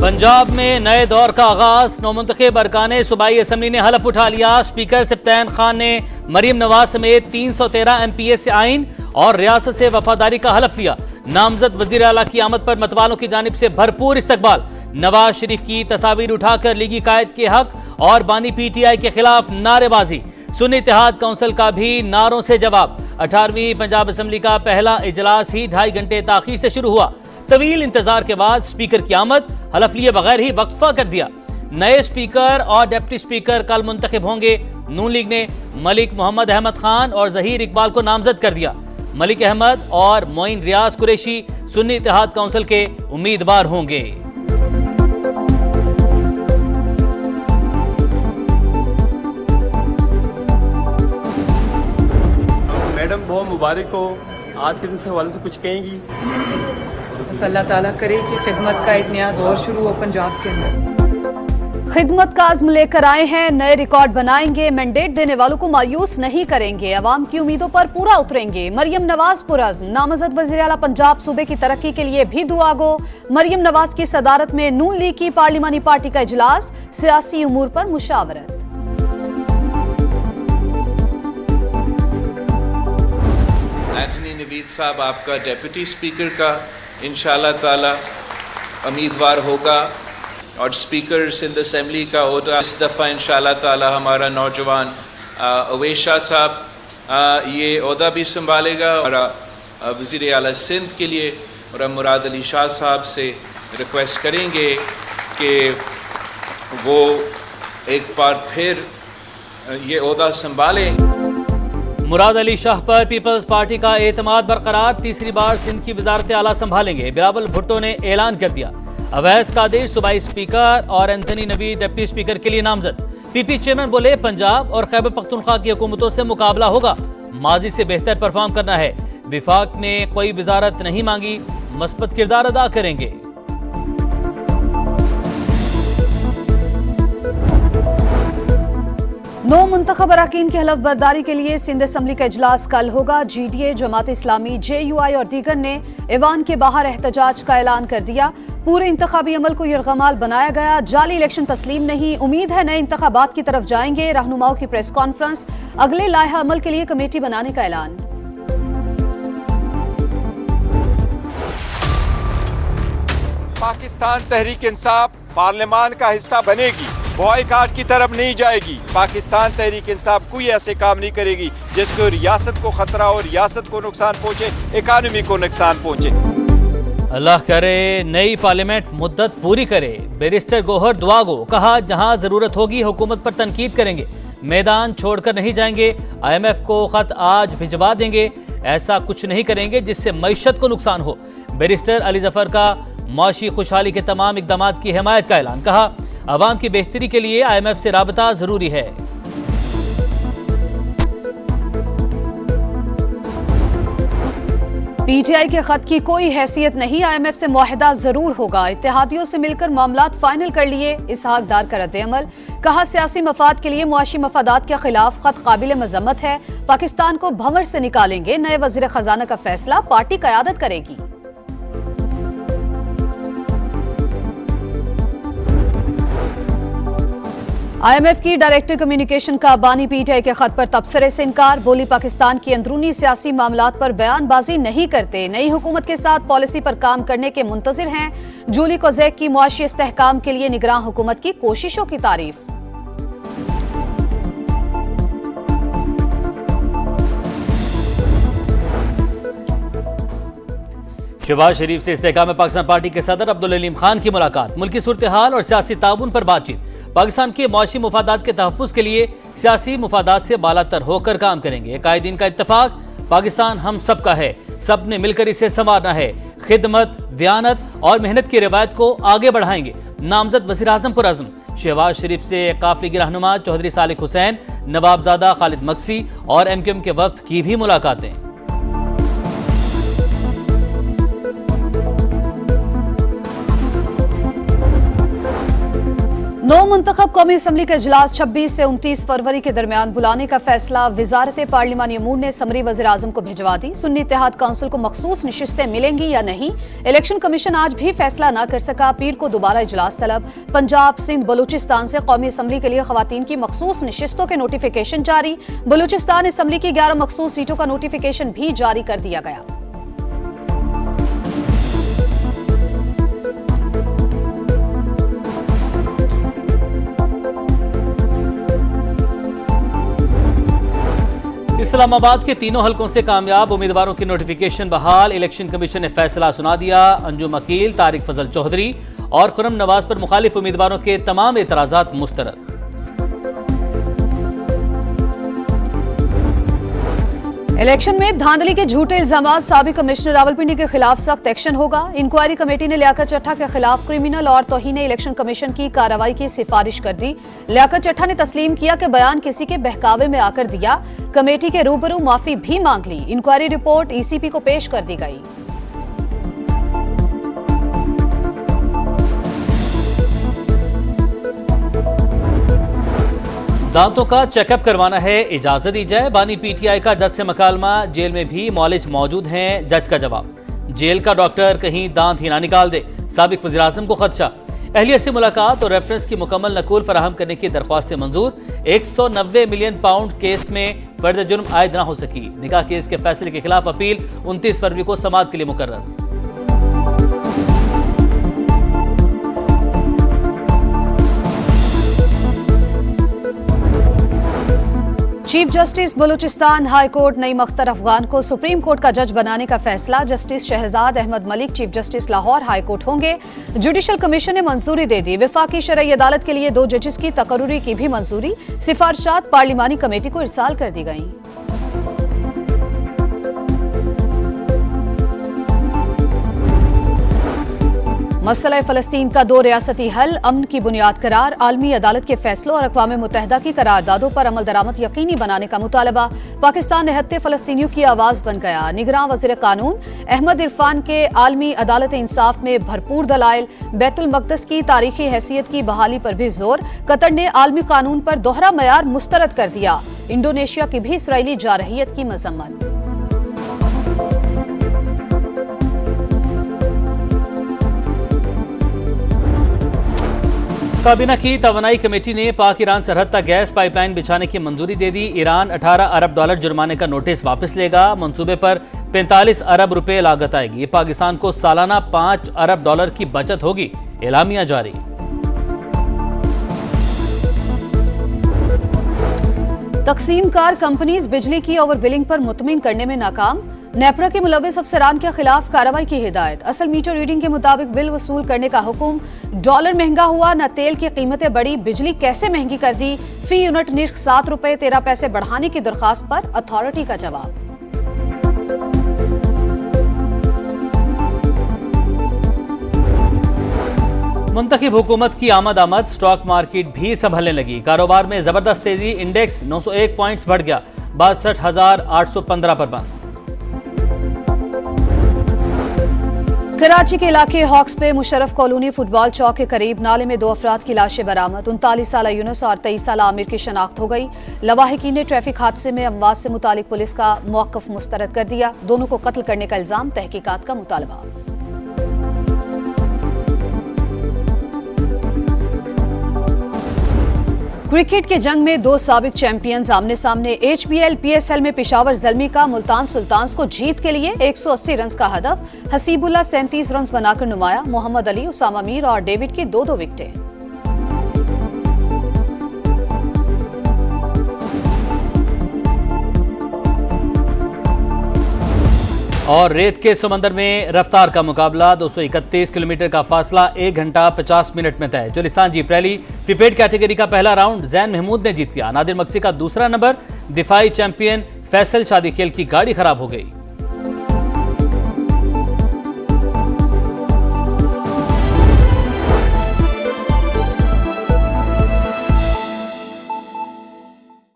पंजाब में नए दौर का आगाज। नौमुंतखब अरकान सूबाई असम्बली ने हलफ उठा लिया। स्पीकर सिप्तान खान ने मरीम नवाज समेत 313 MPA से आइन और रियासत से वफादारी का हलफ लिया। नामजद वजीर आला की आमद पर मतवालों की जानिब से भरपूर इस्तकबाल। नवाज शरीफ की तस्वीर उठाकर लीगी कायद के हक और बानी PTI के खिलाफ नारेबाजी। सुन्नी इत्तेहाद काउंसिल का भी नारों से जवाब। 18वीं पंजाब असम्बली का पहला इजलास ही 2.5 घंटे ताखीर से शुरू हुआ। तवील इंतजार के बाद स्पीकर की आमद, हलफ लिए बगैर ही वक्फा कर दिया। नए स्पीकर और डिप्टी स्पीकर कल मुंतखब होंगे। नून लीग ने मलिक मोहम्मद अहमद खान और जहीर इकबाल को नामजद कर दिया। मलिक अहमद और मोइन रियाज कुरैशी सुन्नी इत्तेहाद काउंसिल के उम्मीदवार होंगे। मैडम बहुत मुबारक हो, आज के दिन से हवाले से कुछ कहेंगी? बस अल्लाह ताला करे कि खिदमत का एक नया दौर शुरू हो पंजाब के अंदर। खिदमत का आज़म लेकर आए हैं, नए रिकॉर्ड बनाएंगे, मैंडेट देने वालों को मायूस नहीं करेंगे, अवाम की उम्मीदों पर पूरा उतरेंगे। मरियम नवाज पुरअज़्म। नामज़द वज़ीर आला पंजाब सूबे की तरक्की के लिए भी दुआ गो। मरियम नवाज की सदारत में नून लीग की पार्लिमानी पार्टी का इजलास, सियासी उमूर पर मुशावरत। एंटनी नवीद साहब आपका डेप्यूटी स्पीकर का इंशाअल्लाह ताला उम्मीदवार होगा और स्पीकर सिंध असेंबली का होगा इस दफ़ा इंशाअल्लाह ताला हमारा नौजवान अवैस शाह साहब ये ओहदा भी संभालेगा। और वज़ीर आला सिंध के लिए और मुराद अली शाह साहब से रिक्वेस्ट करेंगे कि वो एक बार फिर ये ओहदा संभालें। मुराद अली शाह पर पीपल्स पार्टी का एतमाद बरकरार। तीसरी बार सिंध की वजारत आला संभालेंगे। बिलावल भुट्टो ने ऐलान कर दिया। अवैस कादिर सूबाई स्पीकर और एंथनी नवीद डिप्टी स्पीकर के लिए नामजद। PP चेयरमैन बोले पंजाब और खैबर पख्तूनख्वा की हुकूमतों से मुकाबला होगा, माजी से बेहतर परफॉर्म करना है। विफाक ने कोई वजारत नहीं मांगी, मस्बत किरदार अदा करेंगे। नौ मुंतखब अरकान की हलफ बर्दारी के लिए सिंध असम्बली का इजलास कल होगा। GDA, जमात इस्लामी, JUI और दीगर ने ऐवान के बाहर एहतजाज का ऐलान कर दिया। पूरे इंतखाबी अमल को यरगमाल बनाया गया। जाली इलेक्शन तस्लीम नहीं, उम्मीद है नए इंतखाबात की तरफ जाएंगे। रहनुमाओं की प्रेस कॉन्फ्रेंस, अगले लाइहा अमल के लिए कमेटी बनाने का ऐलान। पाकिस्तान तहरीक इंसाफ पार्लियामान का हिस्सा बनेगी, बॉयकॉट की तरफ नहीं जाएगी। पाकिस्तान तहरीक इंसाफ कोई ऐसे काम नहीं करेगी जिसको रियासत को खतरा हो, रियासत को नुकसान पहुंचे, इकानमी को नुकसान पहुंचे। अल्लाह करे नई पार्लियामेंट मुद्दत पूरी करे। बैरिस्टर गौहर दुआ गो। कहा जहां जरूरत होगी हुकूमत पर तनकीद करेंगे, मैदान छोड़कर नहीं जाएंगे। IMF को खत आज भिजवा देंगे, ऐसा कुछ नहीं करेंगे जिससे मईशत को नुकसान हो। बैरिस्टर अली जफर का माशी खुशहाली के तमाम इकदाम की हिमायत का ऐलान। कहा अवाम की बेहतरी के लिए IMF से राबता जरूरी है। PTI के खत की कोई हैसियत नहीं, IMF से मुआहदा जरूर होगा। इत्तेहादियों से मिलकर मामलात फाइनल कर लिए, इसहाक डार का रद्द-ए-अमल। कहा सियासी मफाद के लिए मुआशी मफादात के खिलाफ खत काबिल मजम्मत है। पाकिस्तान को भंवर से निकालेंगे। नए वजीर खजाना का फैसला पार्टी क़यादत करेगी। IMF की डायरेक्टर कम्युनिकेशन का बानी PTI के खत पर तबसरे से इनकार। बोली पाकिस्तान की अंदरूनी सियासी मामलात पर बयानबाजी नहीं करते, नई हुकूमत के साथ पॉलिसी पर काम करने के मुंतजिर हैं। जूली कोज़ेक की मुआशी इस्तेहकाम के लिए निगरान हुकूमत की कोशिशों की तारीफ। शहबाज शरीफ से इस्तेहकाम में पाकिस्तान पार्टी के सदर अब्दुल अलीम खान की मुलाकात। मुल्की सूरत हाल और सियासी ताउन पर बातचीत। पाकिस्तान के मुआशी मुफादात के तहफ़्फ़ुज़ के लिए सियासी मुफादात से बालातर होकर काम करेंगे। कायदीन का इत्तफाक, पाकिस्तान हम सब का है, सब ने मिलकर इसे संवारना है। खिदमत, दयानत और मेहनत की रिवायत को आगे बढ़ाएंगे। नामजद वज़ीर आज़म पुरअज़्म। शहबाज शरीफ से काफिले की रहनुमा चौधरी सालिक हुसैन, नवाबजादा खालिद मक्सी और MQM के वफ्द की भी मुलाकातें। नौ मुंतखब कौमी असम्बली का इजलास 26 से 29 फरवरी के दरमियान बुलाने का फैसला वजारत पार्लिमानी अमूर ने समरी वज़ीर आज़म को भिजवा दी। सुन्नी इत्तेहाद काउंसिल को मखसूस नशिस्तें मिलेंगी या नहीं, इलेक्शन कमीशन आज भी फैसला न कर सका। पीर को दोबारा इजलास तलब। पंजाब, सिंध, बलूचिस्तान से कौमी असम्बली के लिए खवातीन की मखसूस नशिस्तों के नोटिफिकेशन जारी। बलूचिस्तान असम्बली की 11 मखसूस सीटों का नोटिफिकेशन भी जारी कर दिया गया। इस्लामाबाद के तीनों हलकों से कामयाब उम्मीदवारों की नोटिफिकेशन बहाल। इलेक्शन कमीशन ने फैसला सुना दिया। अंजुम अकील, तारिक फजल चौधरी और खुर्रम नवाज पर मुखालिफ उम्मीदवारों के तमाम एतराजात मुस्तरद। इलेक्शन में धांधली के झूठे इल्जामात, साबिक कमिश्नर रावलपिंडी के खिलाफ सख्त एक्शन होगा। इंक्वायरी कमेटी ने लियाकत चट्ठा के खिलाफ क्रिमिनल और तौहीन इलेक्शन कमीशन की कार्रवाई की सिफारिश कर दी। लियाकत चट्ठा ने तस्लीम किया कि बयान किसी के बहकावे में आकर दिया। कमेटी के रूबरू माफी भी मांग ली। इंक्वायरी रिपोर्ट ईसीपी को पेश कर दी गई। दांतों का चेकअप करवाना है, इजाजत दी जाए। बानी पीटीआई का जज से मकालमा, जेल में भी मौलिज मौजूद हैं। जज का जवाब, जेल का डॉक्टर कहीं दांत ही ना निकाल दे। साबिक वज़ीर आज़म को खदशा। अहलियत से मुलाकात और रेफरेंस की मुकम्मल नकूल फराहम करने की दरख्वास्तें मंजूर। 190 मिलियन पाउंड केस में फर्द जुर्म आयद न हो सकी। निकाह केस के फैसले के खिलाफ अपील 29 फरवरी को समाअत के लिए मुकर्रर। Chief justice Balochistan high court Naeem Akhtar Afghan को सुप्रीम कोर्ट का जज बनाने का फैसला। Justice Shahzad Ahmad Malik chief justice Lahore high court होंगे। जुडिशल कमीशन ने मंजूरी दे दी। विफाकी शरई अदालत के लिए 2 जजेस की तकर्रुरी की भी मंजूरी। सिफारिशात पार्लिमानी कमेटी को इरसाल कर दी गई। मसला फ़लस्तीन का 2 रियासती हल अमन की बुनियाद करार। आलमी अदालत के फैसलों और अक़वाम मुत्तहिदा की करारदादों पर अमल दरामद यकीनी बनाने का मुतालबा। पाकिस्तान निहत्ते फ़लस्तीनियों की आवाज़ बन गया। निगरान वज़ीर कानून अहमद इरफान के आलमी अदालत इंसाफ में भरपूर दलाइल। बैतुल मक़दस की तारीखी हैसियत की बहाली पर भी जोर। कतर ने आलमी कानून पर दोहरा मयार मुस्तरद कर दिया। इंडोनेशिया की भी इसराइली जारहियत की मज़म्मत। काबीना की तवानाई कमेटी ने पाक ईरान सरहद तक गैस पाइपलाइन बिछाने की मंजूरी दे दी। ईरान 18 अरब डॉलर जुर्माने का नोटिस वापस लेगा। मंसूबे पर 45 अरब रुपए लागत आएगी। पाकिस्तान को सालाना 5 अरब डॉलर की बचत होगी। एलामिया जारी। तकसीमकार कंपनीज बिजली की ओवर बिलिंग पर मुतमिन करने में नाकाम। नेपरा के मुलविस अफसरान के खिलाफ कार्रवाई की हिदायत। असल मीटर रीडिंग के मुताबिक बिल वसूल करने का हुक्म। डॉलर महंगा हुआ, न तेल की कीमतें बढ़ी, बिजली कैसे महंगी कर दी। फी यूनिट निर्ख 7 रुपए 13 पैसे बढ़ाने की दरखास्त पर अथॉरिटी का जवाब। मुंतखब हुकूमत की आमद स्टॉक मार्केट भी संभलने लगी। कारोबार में जबरदस्त तेजी। इंडेक्स 901 पॉइंट्स बढ़ गया, 62,815 पर बंद। कराची के इलाके हॉक्स पे मुशर्रफ कॉलोनी फुटबॉल चौक के करीब नाले में 2 अफराद की लाशें बरामद। 39 साला यूनुस और 23 साला आमिर की शनाख्त हो गई। लवाहिकीन ने ट्रैफिक हादसे में अमवात से मुतालिक पुलिस का मौक़िफ़ मुस्तरद कर दिया। दोनों को कत्ल करने का इल्जाम, तहकीकात का मुतालबा। क्रिकेट के जंग में 2 साबिक चैंपियंस आमने सामने। HBL PSL में पेशावर ज़ल्मी का मुल्तान सुल्तान्स को जीत के लिए 180 रन का हदफ। हसीबुल्ला 37 रन बनाकर नुमाया। मोहम्मद अली, उसामा मीर और डेविड की 2-2 विकेटें। और रेत के समंदर में रफ्तार का मुकाबला। 231 किलोमीटर का फासला 1 घंटा 50 मिनट में तय। जुलिस्तान जीप रैली प्रीपेड कैटेगरी का पहला राउंड जैन महमूद ने जीत लिया। नादिर मक्सी का दूसरा नंबर। दिफाई चैंपियन फैसल शादी खेल की गाड़ी खराब हो गई।